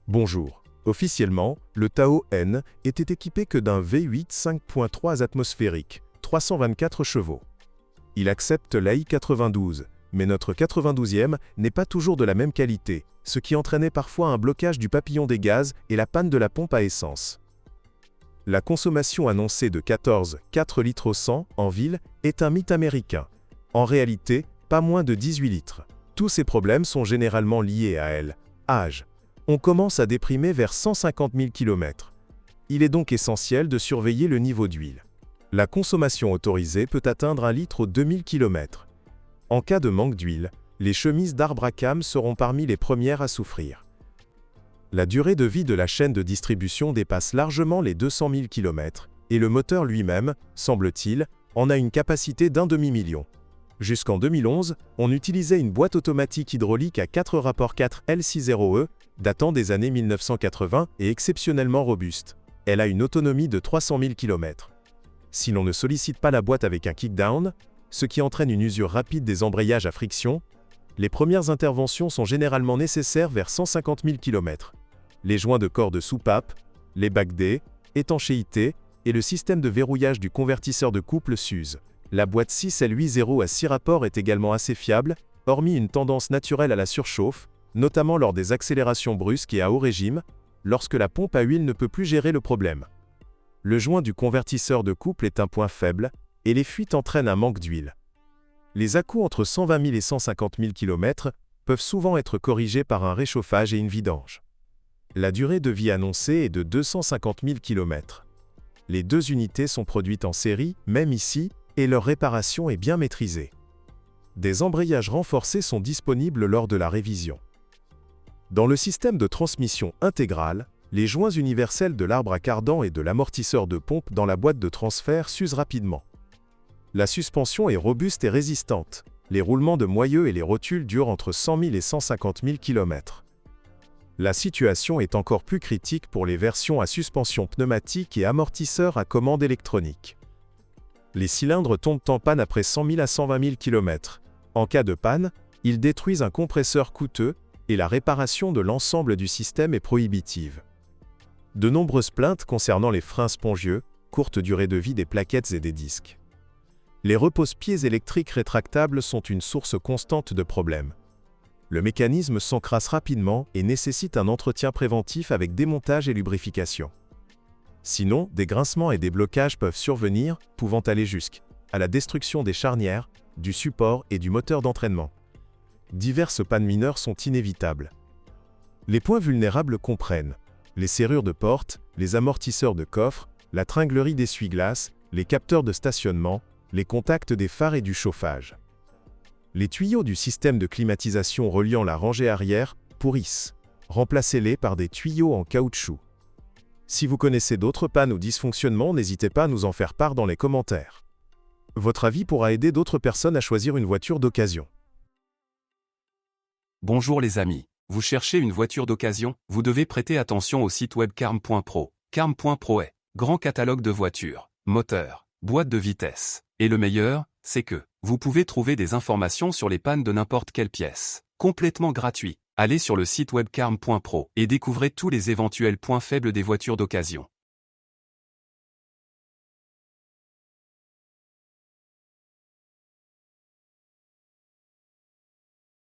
Bonjour. Officiellement, le Tao N était équipé que d'un V8 5.3 atmosphérique, 324 chevaux. Il accepte l'AI 92, mais notre 92e n'est pas toujours de la même qualité, ce qui entraînait parfois un blocage du papillon des gaz et la panne de la pompe à essence. La consommation annoncée de 14,4 litres au 100 en ville est un mythe américain. En réalité, pas moins de 18 litres. Tous ces problèmes sont généralement liés à elle. Âge. On commence à déprimer vers 150 000 km. Il est donc essentiel de surveiller le niveau d'huile. La consommation autorisée peut atteindre 1 litre aux 2000 km. En cas de manque d'huile, les chemises d'arbre à cames seront parmi les premières à souffrir. La durée de vie de la chaîne de distribution dépasse largement les 200 000 km, et le moteur lui-même, semble-t-il, en a une capacité d'1 demi-million. Jusqu'en 2011, on utilisait une boîte automatique hydraulique à 4 rapports 4 L60E, datant des années 1980 et exceptionnellement robuste. Elle a une autonomie de 300 000 km. Si l'on ne sollicite pas la boîte avec un kickdown, ce qui entraîne une usure rapide des embrayages à friction, les premières interventions sont généralement nécessaires vers 150 000 km. Les joints de corps de soupape, les bacs-D, étanchéité et le système de verrouillage du convertisseur de couple s'usent. La boîte 6L80 à 6 rapports est également assez fiable, hormis une tendance naturelle à la surchauffe, notamment lors des accélérations brusques et à haut régime, lorsque la pompe à huile ne peut plus gérer le problème. Le joint du convertisseur de couple est un point faible, et les fuites entraînent un manque d'huile. Les à-coups entre 120 000 et 150 000 km peuvent souvent être corrigés par un réchauffage et une vidange. La durée de vie annoncée est de 250 000 km. Les deux unités sont produites en série, même ici, et leur réparation est bien maîtrisée. Des embrayages renforcés sont disponibles lors de la révision. Dans le système de transmission intégrale, les joints universels de l'arbre à cardan et de l'amortisseur de pompe dans la boîte de transfert s'usent rapidement. La suspension est robuste et résistante. Les roulements de moyeu et les rotules durent entre 100 000 et 150 000 km. La situation est encore plus critique pour les versions à suspension pneumatique et amortisseurs à commande électronique. Les cylindres tombent en panne après 100 000 à 120 000 km. En cas de panne, ils détruisent un compresseur coûteux et la réparation de l'ensemble du système est prohibitive. De nombreuses plaintes concernant les freins spongieux, courte durée de vie des plaquettes et des disques. Les repose-pieds électriques rétractables sont une source constante de problèmes. Le mécanisme s'encrasse rapidement et nécessite un entretien préventif avec démontage et lubrification. Sinon, des grincements et des blocages peuvent survenir, pouvant aller jusqu'à la destruction des charnières, du support et du moteur d'entraînement. Diverses pannes mineures sont inévitables. Les points vulnérables comprennent les serrures de porte, les amortisseurs de coffre, la tringlerie d'essuie-glace, les capteurs de stationnement, les contacts des phares et du chauffage. Les tuyaux du système de climatisation reliant la rangée arrière pourrissent. Remplacez-les par des tuyaux en caoutchouc. Si vous connaissez d'autres pannes ou dysfonctionnements, n'hésitez pas à nous en faire part dans les commentaires. Votre avis pourra aider d'autres personnes à choisir une voiture d'occasion. Bonjour les amis, vous cherchez une voiture d'occasion? Vous devez prêter attention au site web carm.pro. Carm.pro est grand catalogue de voitures, moteurs, boîtes de vitesse. Et le meilleur, c'est que vous pouvez trouver des informations sur les pannes de n'importe quelle pièce, complètement gratuit. Allez sur le site web carm.pro et découvrez tous les éventuels points faibles des voitures d'occasion.